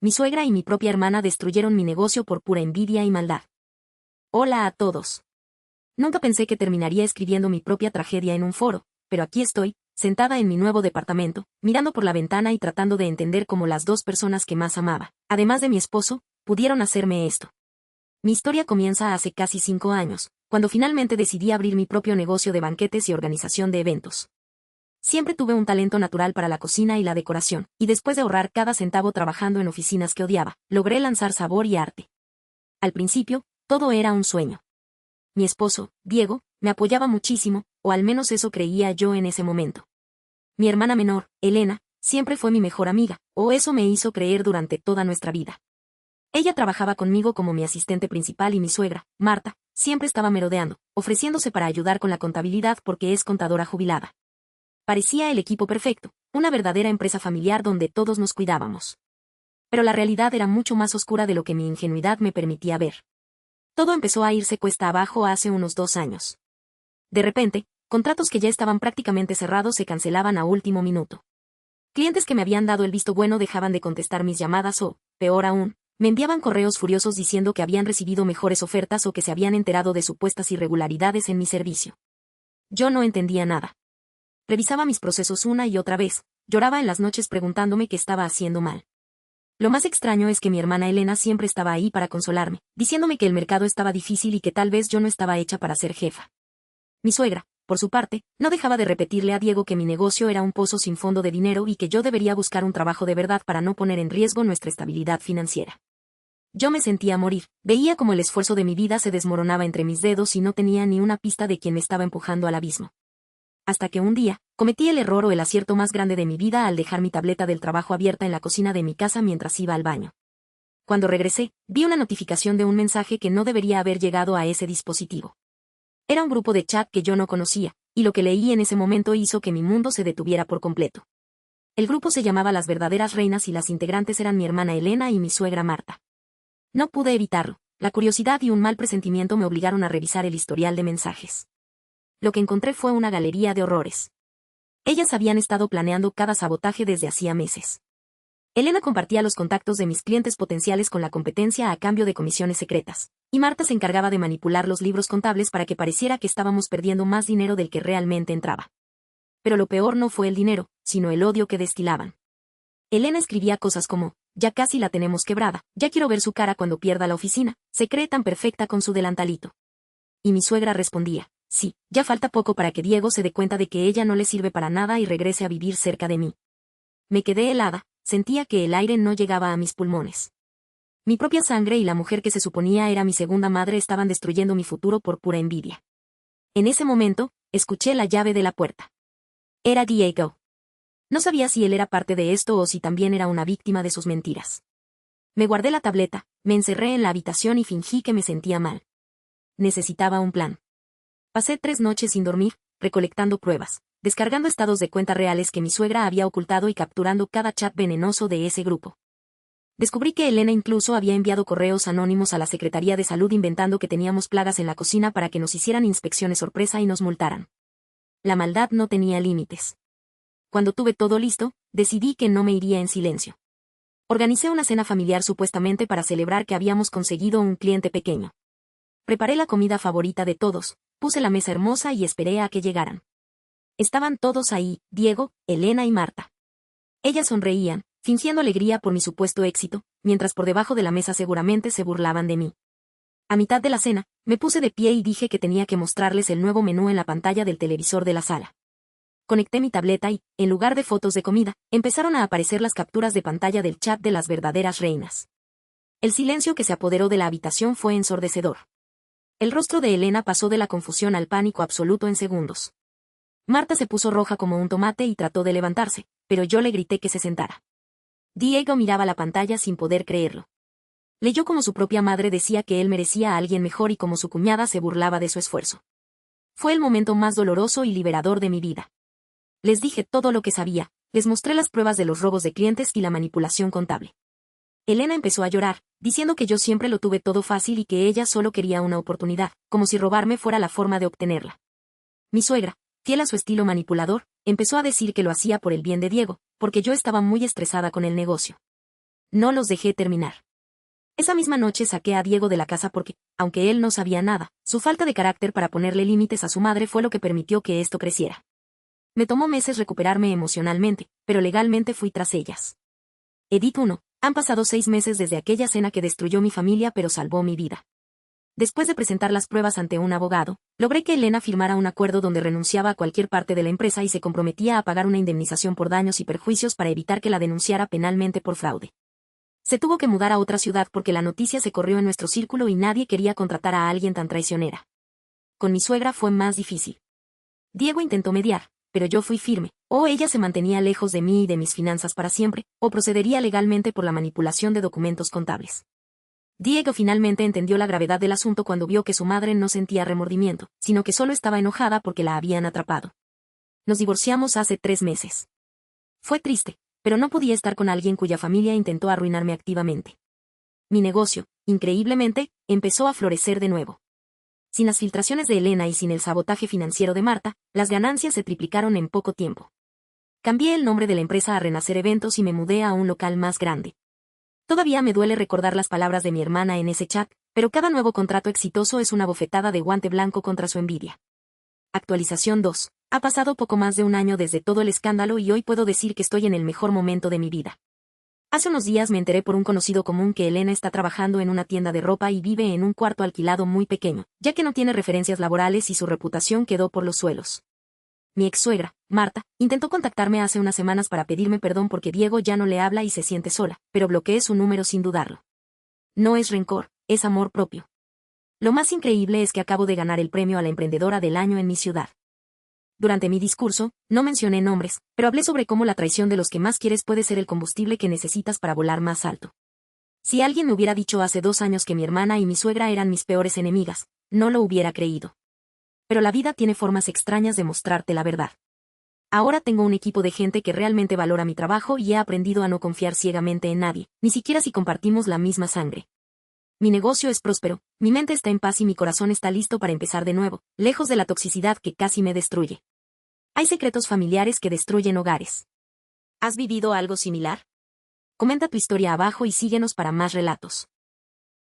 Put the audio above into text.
mi suegra y mi propia hermana destruyeron mi negocio por pura envidia y maldad. Hola a todos. Nunca pensé que terminaría escribiendo mi propia tragedia en un foro, pero aquí estoy, sentada en mi nuevo departamento, mirando por la ventana y tratando de entender cómo las dos personas que más amaba, además de mi esposo, pudieron hacerme esto. Mi historia comienza hace casi 5 años, cuando finalmente decidí abrir mi propio negocio de banquetes y organización de eventos. Siempre tuve un talento natural para la cocina y la decoración, y después de ahorrar cada centavo trabajando en oficinas que odiaba, logré lanzar sabor y arte. Al principio, todo era un sueño. Mi esposo, Diego, me apoyaba muchísimo, o al menos eso creía yo en ese momento. Mi hermana menor, Elena, siempre fue mi mejor amiga, o eso me hizo creer durante toda nuestra vida. Ella trabajaba conmigo como mi asistente principal y mi suegra, Marta, siempre estaba merodeando, ofreciéndose para ayudar con la contabilidad porque es contadora jubilada. Parecía el equipo perfecto, una verdadera empresa familiar donde todos nos cuidábamos. Pero la realidad era mucho más oscura de lo que mi ingenuidad me permitía ver. Todo empezó a irse cuesta abajo hace unos 2 años. De repente, contratos que ya estaban prácticamente cerrados se cancelaban a último minuto. Clientes que me habían dado el visto bueno dejaban de contestar mis llamadas o, peor aún, me enviaban correos furiosos diciendo que habían recibido mejores ofertas o que se habían enterado de supuestas irregularidades en mi servicio. Yo no entendía nada. Revisaba mis procesos una y otra vez, lloraba en las noches preguntándome qué estaba haciendo mal. Lo más extraño es que mi hermana Elena siempre estaba ahí para consolarme, diciéndome que el mercado estaba difícil y que tal vez yo no estaba hecha para ser jefa. Mi suegra, por su parte, no dejaba de repetirle a Diego que mi negocio era un pozo sin fondo de dinero y que yo debería buscar un trabajo de verdad para no poner en riesgo nuestra estabilidad financiera. Yo me sentía morir, veía como el esfuerzo de mi vida se desmoronaba entre mis dedos y no tenía ni una pista de quién me estaba empujando al abismo. Hasta que un día, cometí el error o el acierto más grande de mi vida al dejar mi tableta del trabajo abierta en la cocina de mi casa mientras iba al baño. Cuando regresé, vi una notificación de un mensaje que no debería haber llegado a ese dispositivo. Era un grupo de chat que yo no conocía, y lo que leí en ese momento hizo que mi mundo se detuviera por completo. El grupo se llamaba Las Verdaderas Reinas y las integrantes eran mi hermana Elena y mi suegra Marta. No pude evitarlo, la curiosidad y un mal presentimiento me obligaron a revisar el historial de mensajes. Lo que encontré fue una galería de horrores. Ellas habían estado planeando cada sabotaje desde hacía meses. Elena compartía los contactos de mis clientes potenciales con la competencia a cambio de comisiones secretas, y Marta se encargaba de manipular los libros contables para que pareciera que estábamos perdiendo más dinero del que realmente entraba. Pero lo peor no fue el dinero, sino el odio que destilaban. Elena escribía cosas como, ya casi la tenemos quebrada, ya quiero ver su cara cuando pierda la oficina, se cree tan perfecta con su delantalito. Y mi suegra respondía, sí, ya falta poco para que Diego se dé cuenta de que ella no le sirve para nada y regrese a vivir cerca de mí. Me quedé helada, sentía que el aire no llegaba a mis pulmones. Mi propia sangre y la mujer que se suponía era mi segunda madre estaban destruyendo mi futuro por pura envidia. En ese momento, escuché la llave de la puerta. Era Diego. No sabía si él era parte de esto o si también era una víctima de sus mentiras. Me guardé la tableta, me encerré en la habitación y fingí que me sentía mal. Necesitaba un plan. Pasé 3 noches sin dormir, recolectando pruebas, descargando estados de cuenta reales que mi suegra había ocultado y capturando cada chat venenoso de ese grupo. Descubrí que Elena incluso había enviado correos anónimos a la Secretaría de Salud inventando que teníamos plagas en la cocina para que nos hicieran inspecciones sorpresa y nos multaran. La maldad no tenía límites. Cuando tuve todo listo, decidí que no me iría en silencio. Organicé una cena familiar supuestamente para celebrar que habíamos conseguido un cliente pequeño. Preparé la comida favorita de todos, puse la mesa hermosa y esperé a que llegaran. Estaban todos ahí, Diego, Elena y Marta. Ellas sonreían, fingiendo alegría por mi supuesto éxito, mientras por debajo de la mesa seguramente se burlaban de mí. A mitad de la cena, me puse de pie y dije que tenía que mostrarles el nuevo menú en la pantalla del televisor de la sala. Conecté mi tableta y, en lugar de fotos de comida, empezaron a aparecer las capturas de pantalla del chat de Las Verdaderas Reinas. El silencio que se apoderó de la habitación fue ensordecedor. El rostro de Elena pasó de la confusión al pánico absoluto en segundos. Marta se puso roja como un tomate y trató de levantarse, pero yo le grité que se sentara. Diego miraba la pantalla sin poder creerlo. Leyó como su propia madre decía que él merecía a alguien mejor y como su cuñada se burlaba de su esfuerzo. Fue el momento más doloroso y liberador de mi vida. Les dije todo lo que sabía, les mostré las pruebas de los robos de clientes y la manipulación contable. Elena empezó a llorar, diciendo que yo siempre lo tuve todo fácil y que ella solo quería una oportunidad, como si robarme fuera la forma de obtenerla. Mi suegra, fiel a su estilo manipulador, empezó a decir que lo hacía por el bien de Diego, porque yo estaba muy estresada con el negocio. No los dejé terminar. Esa misma noche saqué a Diego de la casa porque, aunque él no sabía nada, su falta de carácter para ponerle límites a su madre fue lo que permitió que esto creciera. Me tomó meses recuperarme emocionalmente, pero legalmente fui tras ellas. Edit 1. Han pasado 6 meses desde aquella cena que destruyó mi familia pero salvó mi vida. Después de presentar las pruebas ante un abogado, logré que Elena firmara un acuerdo donde renunciaba a cualquier parte de la empresa y se comprometía a pagar una indemnización por daños y perjuicios para evitar que la denunciara penalmente por fraude. Se tuvo que mudar a otra ciudad porque la noticia se corrió en nuestro círculo y nadie quería contratar a alguien tan traicionera. Con mi suegra fue más difícil. Diego intentó mediar, pero yo fui firme, o ella se mantenía lejos de mí y de mis finanzas para siempre, o procedería legalmente por la manipulación de documentos contables. Diego finalmente entendió la gravedad del asunto cuando vio que su madre no sentía remordimiento, sino que solo estaba enojada porque la habían atrapado. Nos divorciamos hace 3 meses. Fue triste, pero no podía estar con alguien cuya familia intentó arruinarme activamente. Mi negocio, increíblemente, empezó a florecer de nuevo. Sin las filtraciones de Elena y sin el sabotaje financiero de Marta, las ganancias se triplicaron en poco tiempo. Cambié el nombre de la empresa a Renacer Eventos y me mudé a un local más grande. Todavía me duele recordar las palabras de mi hermana en ese chat, pero cada nuevo contrato exitoso es una bofetada de guante blanco contra su envidia. Actualización 2. Ha pasado poco más de un año desde todo el escándalo y hoy puedo decir que estoy en el mejor momento de mi vida. Hace unos días me enteré por un conocido común que Elena está trabajando en una tienda de ropa y vive en un cuarto alquilado muy pequeño, ya que no tiene referencias laborales y su reputación quedó por los suelos. Mi ex-suegra, Marta, intentó contactarme hace unas semanas para pedirme perdón porque Diego ya no le habla y se siente sola, pero bloqueé su número sin dudarlo. No es rencor, es amor propio. Lo más increíble es que acabo de ganar el premio a la emprendedora del año en mi ciudad. Durante mi discurso, no mencioné nombres, pero hablé sobre cómo la traición de los que más quieres puede ser el combustible que necesitas para volar más alto. Si alguien me hubiera dicho hace 2 años que mi hermana y mi suegra eran mis peores enemigas, no lo hubiera creído. Pero la vida tiene formas extrañas de mostrarte la verdad. Ahora tengo un equipo de gente que realmente valora mi trabajo y he aprendido a no confiar ciegamente en nadie, ni siquiera si compartimos la misma sangre. Mi negocio es próspero, mi mente está en paz y mi corazón está listo para empezar de nuevo, lejos de la toxicidad que casi me destruye. Hay secretos familiares que destruyen hogares. ¿Has vivido algo similar? Comenta tu historia abajo y síguenos para más relatos.